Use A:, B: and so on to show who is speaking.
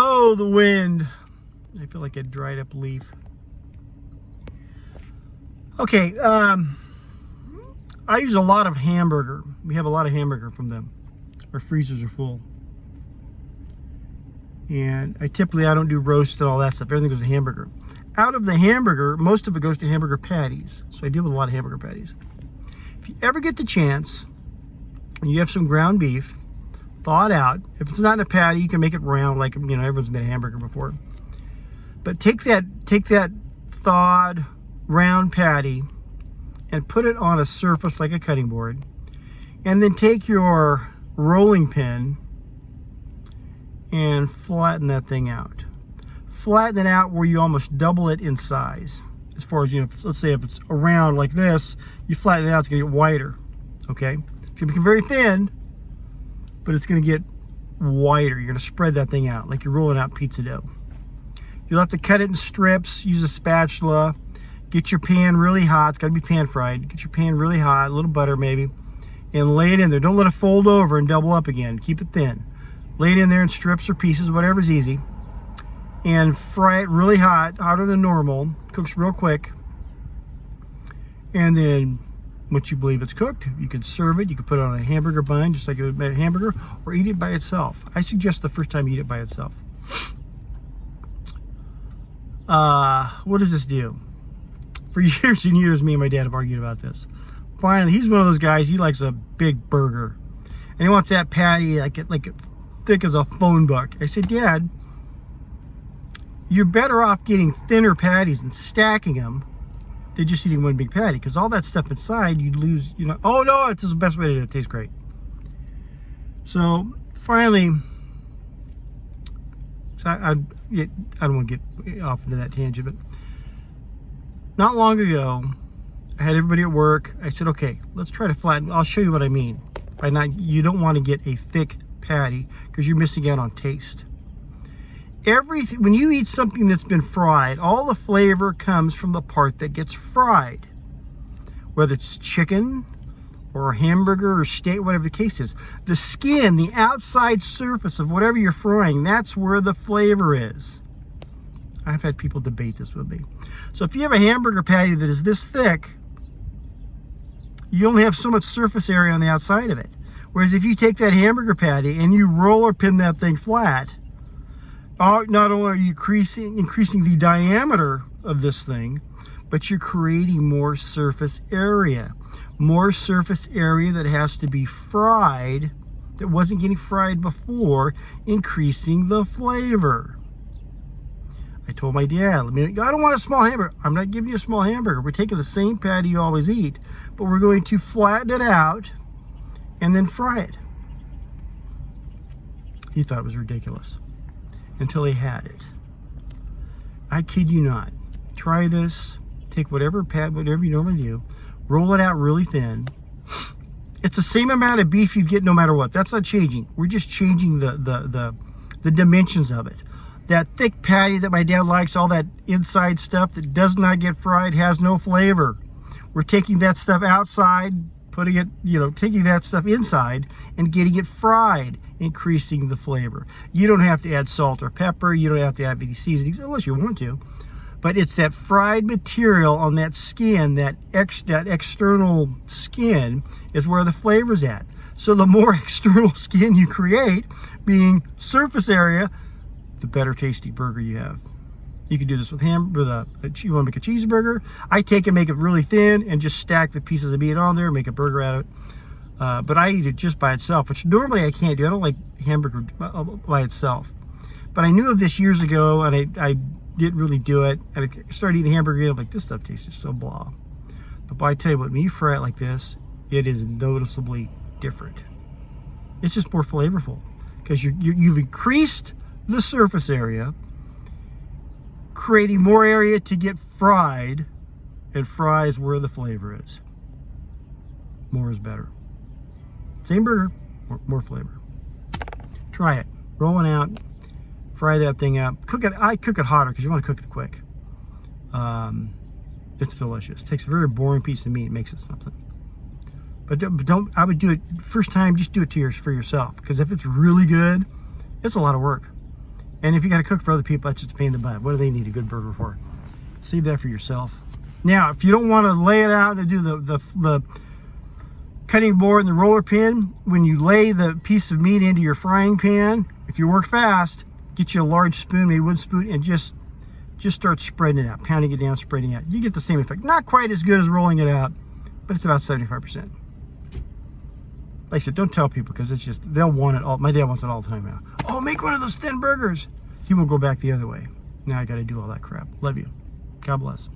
A: Oh, the wind. I feel like a dried up leaf. Okay, I use a lot of hamburger. We have a lot of hamburger from them. Our freezers are full. And I don't do roast and all that stuff. Everything goes to hamburger. Out of the hamburger, most of it goes to hamburger patties. So I deal with a lot of hamburger patties. If you ever get the chance, and you have some ground beef, thaw it out. If it's not in a patty, you can make it round, like, you know, everyone's made a hamburger before. But take that thawed round patty and put it on a surface like a cutting board, and then take your rolling pin and flatten that thing out. Flatten it out where you almost double it in size. As far as, you know, let's say if it's around like this, you flatten it out, it's gonna get wider, okay? It's gonna become very thin, but it's gonna get wider. You're gonna spread that thing out like you're rolling out pizza dough. You'll have to cut it in strips, use a spatula, get your pan really hot. It's gotta be pan fried. Get your pan really hot, a little butter maybe, and lay it in there. Don't let it fold over and double up again. Keep it thin. Lay it in there in strips or pieces, whatever's easy, and fry it really hot, hotter than normal. Cooks real quick. And then once you believe it's cooked, you can serve it. You can put it on a hamburger bun, just like a hamburger, or eat it by itself. I suggest the first time you eat it by itself. What does this do? For years and years, me and my dad have argued about this. Finally, he's one of those guys, he likes a big burger. And he wants that patty like thick as a phone book. I said, Dad, you're better off getting thinner patties and stacking them than just eating one big patty, because all that stuff inside, you'd lose, you know. Oh no, it's the best way to do it. It tastes great. So finally, I don't want to get off into that tangent, but not long ago, I had everybody at work. I said, okay, let's try to flatten. I'll show you what I mean. You don't want to get a thick patty because you're missing out on taste. When you eat something that's been fried, all the flavor comes from the part that gets fried. Whether it's chicken or a hamburger or steak, whatever the case is. The skin, the outside surface of whatever you're frying, that's where the flavor is. I've had people debate this with me. So if you have a hamburger patty that is this thick, you only have so much surface area on the outside of it. Whereas if you take that hamburger patty and you roller pin that thing flat, not only are you increasing the diameter of this thing, but you're creating more surface area. More surface area that has to be fried, that wasn't getting fried before, increasing the flavor. I told my dad, I don't want a small hamburger. I'm not giving you a small hamburger. We're taking the same patty you always eat, but we're going to flatten it out and then fry it. He thought it was ridiculous until he had it. I kid you not. Try this. Take whatever you normally do, roll it out really thin. It's the same amount of beef you get no matter what. That's not changing. We're just changing the dimensions of it. That thick patty that my dad likes, all that inside stuff that does not get fried, has no flavor. We're taking that stuff outside, putting it, taking that stuff inside and getting it fried, increasing the flavor. You don't have to add salt or pepper. You don't have to add any seasonings unless you want to. But it's that fried material on that skin, that external skin is where the flavor's at. So the more external skin you create, being surface area, the better tasty burger you have. You can do this with you want to make a cheeseburger. I take and make it really thin and just stack the pieces of meat on there, make a burger out of it. But I eat it just by itself, which normally I can't do. I don't like hamburger by itself. But I knew of this years ago, and I didn't really do it. And I started eating hamburger, and I'm like, this stuff tastes just so blah. But I tell you what, when you fry it like this, it is noticeably different. It's just more flavorful because you've increased the surface area, creating more area to get fried, and fries where the flavor is. More is better. Same burger, more flavor. Try it. Rolling out, fry that thing up. Cook it. I cook it hotter because you want to cook it quick. It's delicious. It takes a very boring piece of meat and makes it something. But don't. I would do it first time. Just do it for yourself, because if it's really good, it's a lot of work. And if you got to cook for other people, that's just a pain in the butt. What do they need a good burger for? Save that for yourself. Now, if you don't want to lay it out and do the cutting board and the roller pin, when you lay the piece of meat into your frying pan, if you work fast, get you a large spoon, maybe wood spoon, and just start spreading it out, pounding it down, spreading it out. You get the same effect. Not quite as good as rolling it out, but it's about 75%. Like I said, don't tell people, because it's just, they'll want it all. My dad wants it all the time now. Oh, make one of those thin burgers. He won't go back the other way. Now I got to do all that crap. Love you. God bless.